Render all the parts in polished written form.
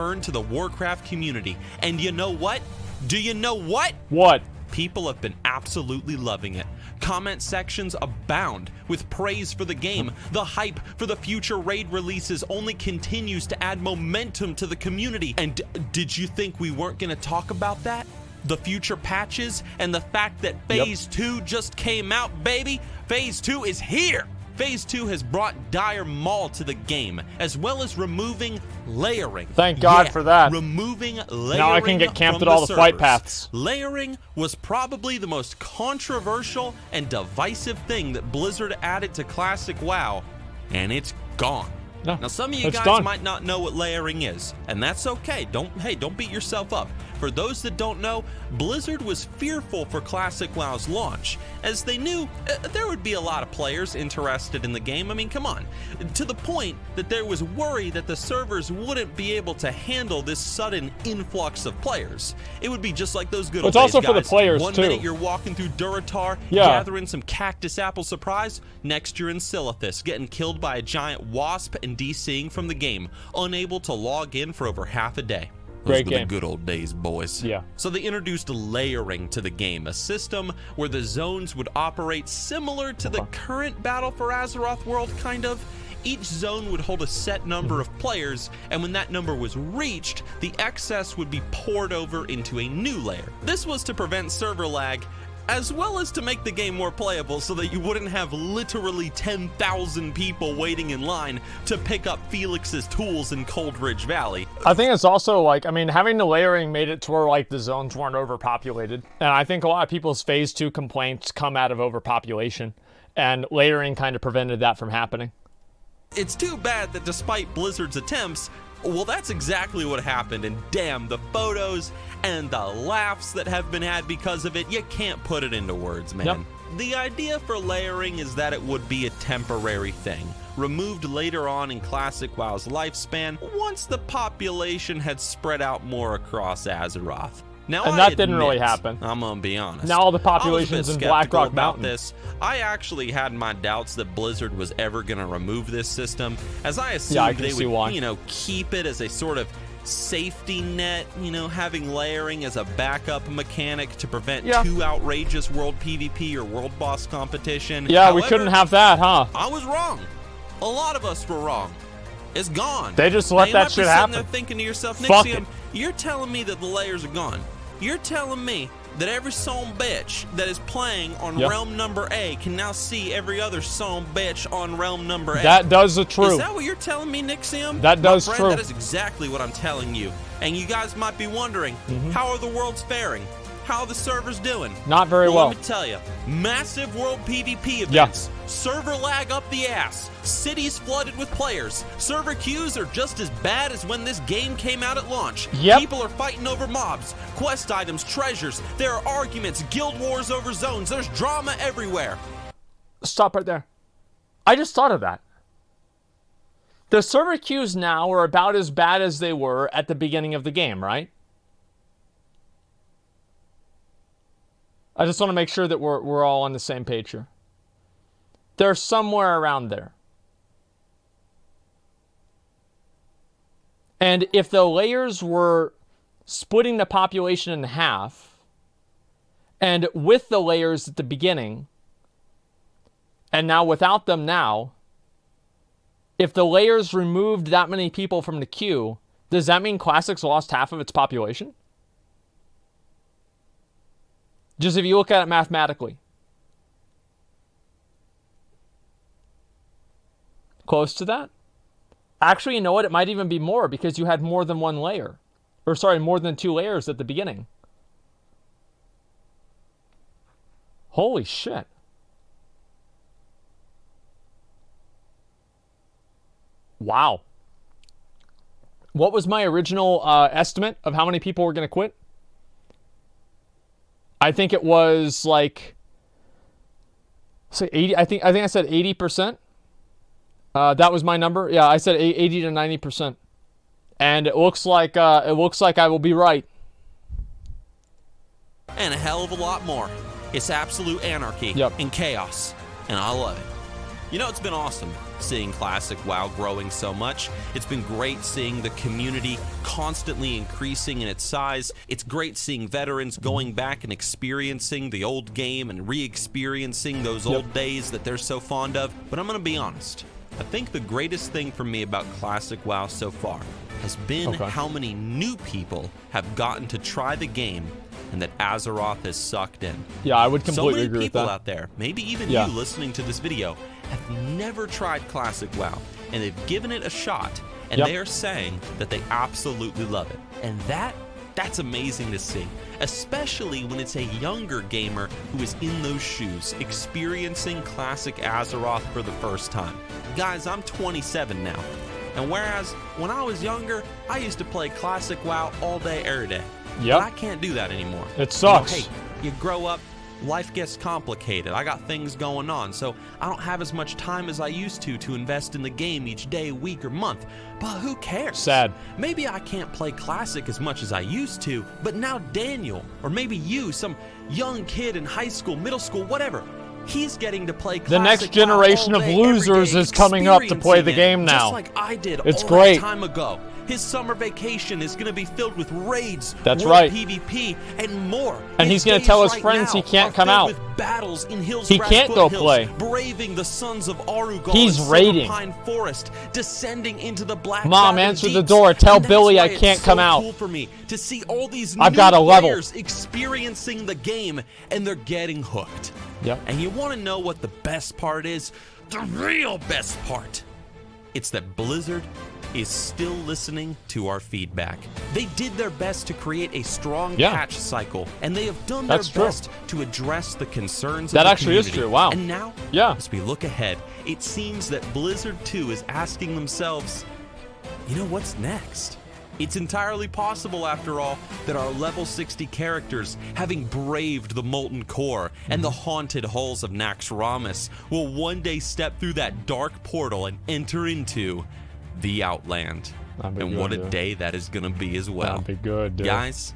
to the Warcraft community. And you know what? Do you know what? What? People have been absolutely loving it. Comment sections abound with praise for the game. The hype for the future raid releases only continues to add momentum to the community. And did you think we weren't going to talk about that? The future patches and the fact that Phase 2 just came out, baby. Phase 2 is here. Phase 2 has brought Dire Maul to the game, as well as removing layering. Thank God for that. Removing layering. Now I can get camped from at all the servers. flight paths. Layering was probably the most controversial and divisive thing that Blizzard added to Classic WoW, and it's gone. No, now some of you guys might not know what layering is, and that's okay. Don't beat yourself up. For those that don't know, Blizzard was fearful for Classic WoW's launch, as they knew there would be a lot of players interested in the game. I mean, come on. To the point that there was worry that the servers wouldn't be able to handle this sudden influx of players. It would be just like those good old days, also guys. for the players, One too. minute you're walking through Durotar, gathering some cactus apple surprise. Next you're in Silithus, getting killed by a giant wasp and DCing from the game, unable to log in for over half a day. Those were the good old days, boys. Yeah. So they introduced layering to the game, a system where the zones would operate similar to the current Battle for Azeroth world, kind of. Each zone would hold a set number of players, and when that number was reached, the excess would be poured over into a new layer. This was to prevent server lag, as well as to make the game more playable so that you wouldn't have literally 10,000 people waiting in line to pick up Felix's tools in Coldridge Valley. I think it's also like, I mean, having the layering made it to where like the zones weren't overpopulated. And I think a lot of people's Phase 2 complaints come out of overpopulation, and layering kind of prevented that from happening. It's too bad that despite Blizzard's attempts, well, that's exactly what happened, and damn, the photos and the laughs that have been had because of it, you can't put it into words, man. Yep. The idea for layering is that it would be a temporary thing, removed later on in Classic WoW's lifespan, once the population had spread out more across Azeroth. Now, and that didn't really happen. I'm gonna be honest. Now all the population's in Blackrock Mountain. This. I actually had my doubts that Blizzard was ever gonna remove this system, as I assumed they would, keep it as a sort of safety net, having layering as a backup mechanic to prevent too outrageous world PvP or world boss competition. Yeah, however, we couldn't have that, huh? I was wrong. A lot of us were wrong. It's gone. They just let that shit happen. You might be sitting there thinking to yourself, Nixium, you're telling me that the layers are gone. You're telling me that every son bitch that is playing on realm number A can now see every other son bitch on realm number A. That does the true. Is that what you're telling me, Nixium? That does My friend, true. That is exactly what I'm telling you. And you guys might be wondering, how are the worlds faring? How are the servers doing? Not very well. Let me tell you, massive world PvP events, server lag up the ass, cities flooded with players, server queues are just as bad as when this game came out at launch. People are fighting over mobs, quest items, treasures, there are arguments, guild wars over zones, there's drama everywhere. Stop right there. I just thought of that. The server queues now are about as bad as they were at the beginning of the game, right? I just want to make sure that we're all on the same page here. They're somewhere around there. And if the layers were splitting the population in half, and with the layers at the beginning, and now without them now, if the layers removed that many people from the queue, does that mean Classic's lost half of its population? Just if you look at it mathematically. Close to that? Actually, you know what? It might even be more because you had more than one layer. Or sorry, more than 2 layers at the beginning. Holy shit. Wow. What was my original estimate of how many people were going to quit? I think it was like, say 80. I think I said 80%. That was my number. Yeah, I said 80 to 90%, and it looks like I will be right. And a hell of a lot more. It's absolute anarchy and chaos, and I love it. You know, it's been awesome seeing Classic WoW growing so much. It's been great seeing the community constantly increasing in its size. It's great seeing veterans going back and experiencing the old game and re-experiencing those old days that they're so fond of. But I'm going to be honest. I think the greatest thing for me about Classic WoW so far has been how many new people have gotten to try the game and that Azeroth has sucked in. Yeah, I would completely agree with that. So many people out there, maybe even you listening to this video, have never tried Classic WoW, and they've given it a shot, and they are saying that they absolutely love it. And that's amazing to see, especially when it's a younger gamer who is in those shoes, experiencing Classic Azeroth for the first time. Guys, I'm 27 now, and whereas when I was younger, I used to play Classic WoW all day, every day. But I can't do that anymore. It sucks. You know, hey, you grow up, life gets complicated. I got things going on, so I don't have as much time as I used to invest in the game each day, week, or month. But who cares? Sad. Maybe I can't play Classic as much as I used to, but now Daniel, or maybe you, some young kid in high school, middle school, whatever, he's getting to play Classic. The next generation of losers is coming up to play the game now. Just like I did it's all great. that time ago. His summer vacation is going to be filled with raids, that's World right, PvP, and more. And he's going to tell his friends he can't come out. With battles in he can't go play. Braving the sons of Arugal. He's raiding. Pine Forest, descending into the Black. Mom, answer the door. Tell Billy I can't come out. Cool for me to see all these I've got a level. Experiencing the game, and they're getting hooked. Yep. And you want to know what the best part is? The real best part. It's that Blizzard is still listening to our feedback. They did their best to create a strong patch cycle, and they have done their best to address the concerns of the community. That actually is true, wow. And now, as we look ahead, it seems that Blizzard 2 is asking themselves, you know, what's next? It's entirely possible, after all, that our level 60 characters, having braved the Molten Core and the haunted halls of Naxxramas, will one day step through that dark portal and enter into the Outland. And what a day that is going to be as well. That'd be good, dude. Guys,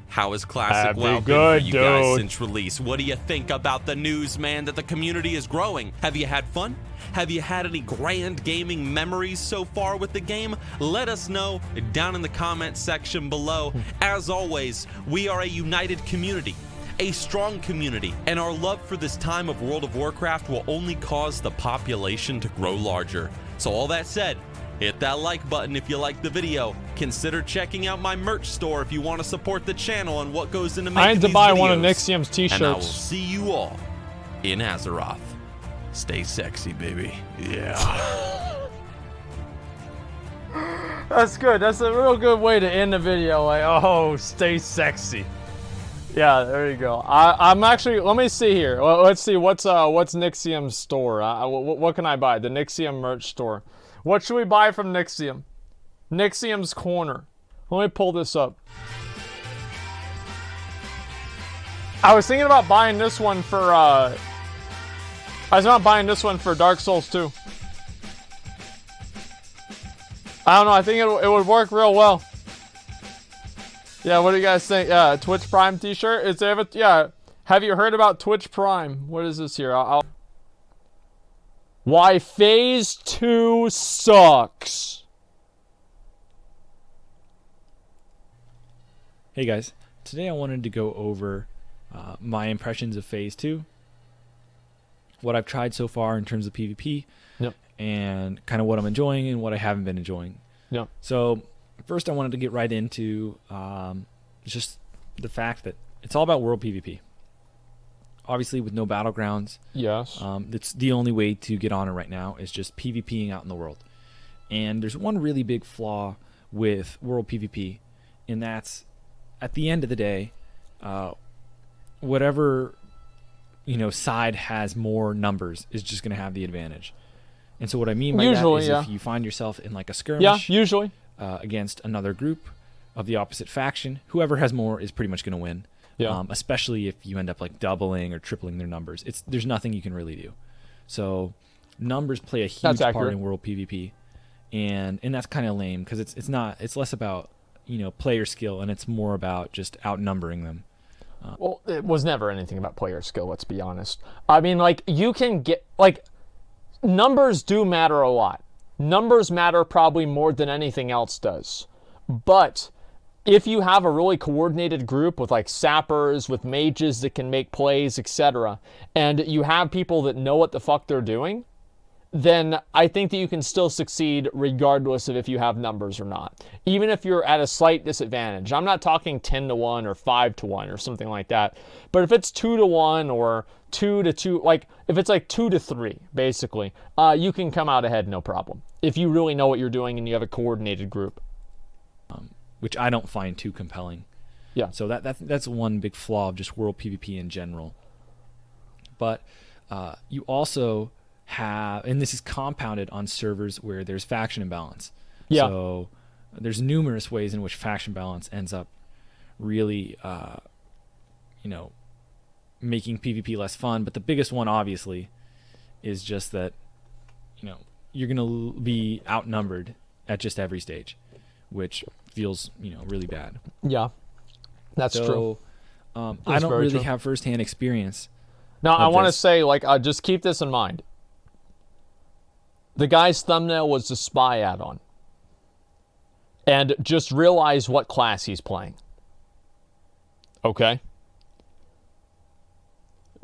how has Classic WoW been for you guys since release? What do you think about the news, man, that the community is growing? Have you had fun? Have you had any grand gaming memories so far with the game? Let us know down in the comment section below. As always, we are a united community, a strong community, and our love for this time of World of Warcraft will only cause the population to grow larger. So all that said, hit that like button if you like the video. Consider checking out my merch store if you want to support the channel and what goes into making these videos. I had to buy one of Nixium's t-shirts. And I will see you all in Azeroth. Stay sexy, baby. Yeah. That's good. That's a real good way to end the video. Like, oh, stay sexy. Yeah, there you go. I'm actually. Let me see here. Let's see what's Nixium's store. What can I buy? The Nixium merch store. What should we buy from Nixium? Nixium's Corner. Let me pull this up. I was thinking about buying this one for. I was not buying this one for Dark Souls 2. I don't know. I think it would work real well. Yeah, what do you guys think? Yeah, Twitch Prime t-shirt. Is there have you heard about Twitch Prime? What is this here? Why Phase 2 sucks. Hey guys, today I wanted to go over my impressions of Phase 2, what I've tried so far in terms of PvP, and kind of what I'm enjoying and what I haven't been enjoying. So first I wanted to get right into just the fact that it's all about world PvP. Obviously with no battlegrounds. Yes. It's the only way to get on it right now is just PvPing out in the world. And there's one really big flaw with world PvP, and that's at the end of the day, whatever side has more numbers is just going to have the advantage. And so what I mean by that is if you find yourself in like a skirmish against another group of the opposite faction, whoever has more is pretty much going to win. Especially if you end up like doubling or tripling their numbers. There's nothing you can really do. So numbers play a huge part in world PvP, and that's kind of lame because it's less about player skill and it's more about just outnumbering them. Well, it was never anything about player skill, let's be honest. I mean, like, you can get, like, numbers do matter a lot. Numbers matter probably more than anything else does. But if you have a really coordinated group with like sappers, with mages that can make plays, etc., and you have people that know what the fuck they're doing, then I think that you can still succeed regardless of if you have numbers or not. Even if you're at a slight disadvantage. I'm not talking 10-1 or 5-1 or something like that. But if it's 2-1 or 2-2, like if it's like 2-3, basically, you can come out ahead no problem. If you really know what you're doing and you have a coordinated group. Which I don't find too compelling. Yeah. So that's one big flaw of just world PvP in general. But you also have, and this is compounded on servers where there's faction imbalance. Yeah. So there's numerous ways in which faction balance ends up really, making PvP less fun. But the biggest one, obviously, is just that, you're going to be outnumbered at just every stage, which feels, really bad. Yeah, that's true. I don't really have firsthand experience. Now, I want to say, just keep this in mind. The guy's thumbnail was the spy add-on. And just realize what class he's playing. Okay?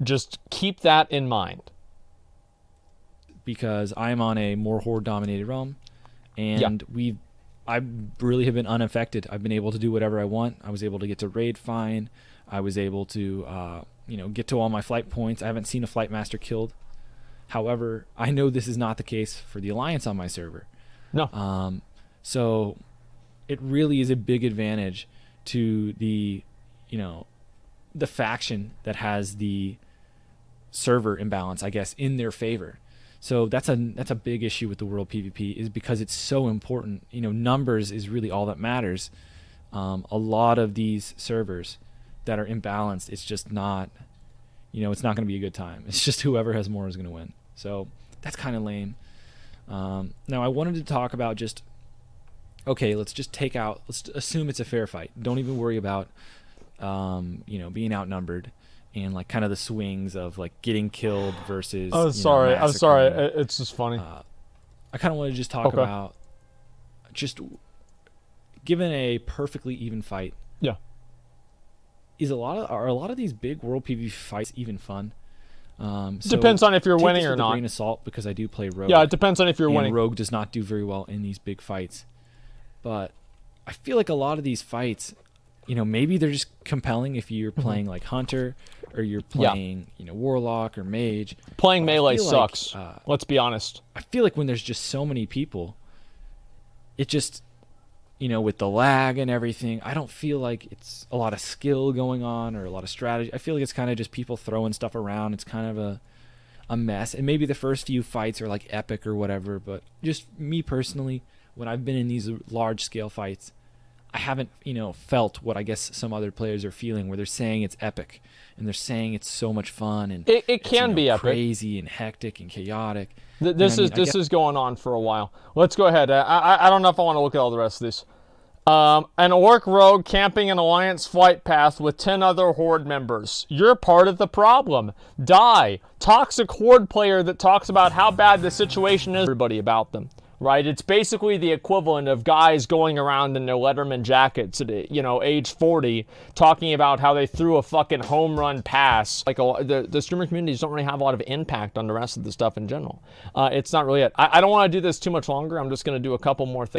Just keep that in mind. Because I'm on a more horde-dominated realm, and I really have been unaffected. I've been able to do whatever I want. I was able to get to raid fine. I was able to, get to all my flight points. I haven't seen a flight master killed. However, I know this is not the case for the Alliance on my server. No. So it really is a big advantage to the faction that has the server imbalance, I guess, in their favor. So that's a big issue with the world PvP, is because it's so important. Numbers is really all that matters. A lot of these servers that are imbalanced, it's just not, it's not going to be a good time. It's just whoever has more is going to win. So that's kind of lame. Now I wanted to talk about just, okay, let's assume it's a fair fight. Don't even worry about, being outnumbered and like kind of the swings of like getting killed versus. I'm sorry. It's just funny. I kind of want to just talk about just given a perfectly even fight. Yeah. Are a lot of these big world PvP fights even fun? Depends on if you're winning or not. Take this with a grain of salt, because I do play Rogue. Yeah, it depends on if you're winning. Rogue does not do very well in these big fights, but I feel like a lot of these fights, maybe they're just compelling if you're playing like Hunter, or you're playing, Warlock or Mage. Playing melee sucks. Let's be honest. I feel like when there's just so many people, it just, with the lag and everything, I don't feel like it's a lot of skill going on or a lot of strategy. I feel like it's kind of just people throwing stuff around. It's kind of a mess. And maybe the first few fights are like epic or whatever, but just me personally, when I've been in these large scale fights, I haven't, felt what I guess some other players are feeling, where they're saying it's epic and they're saying it's so much fun, and it can be epic, crazy and hectic and chaotic. This is going on for a while. Let's go ahead. I don't know if I want to look at all the rest of these. An orc rogue camping an alliance flight path with 10 other horde members. You're part of the problem. Die. Toxic horde player that talks about how bad the situation is. Everybody about them. Right? It's basically the equivalent of guys going around in their Letterman jackets at, age 40, talking about how they threw a fucking home run pass. Like the streamer communities don't really have a lot of impact on the rest of the stuff in general. It's not really it. I don't want to do this too much longer. I'm just going to do a couple more things.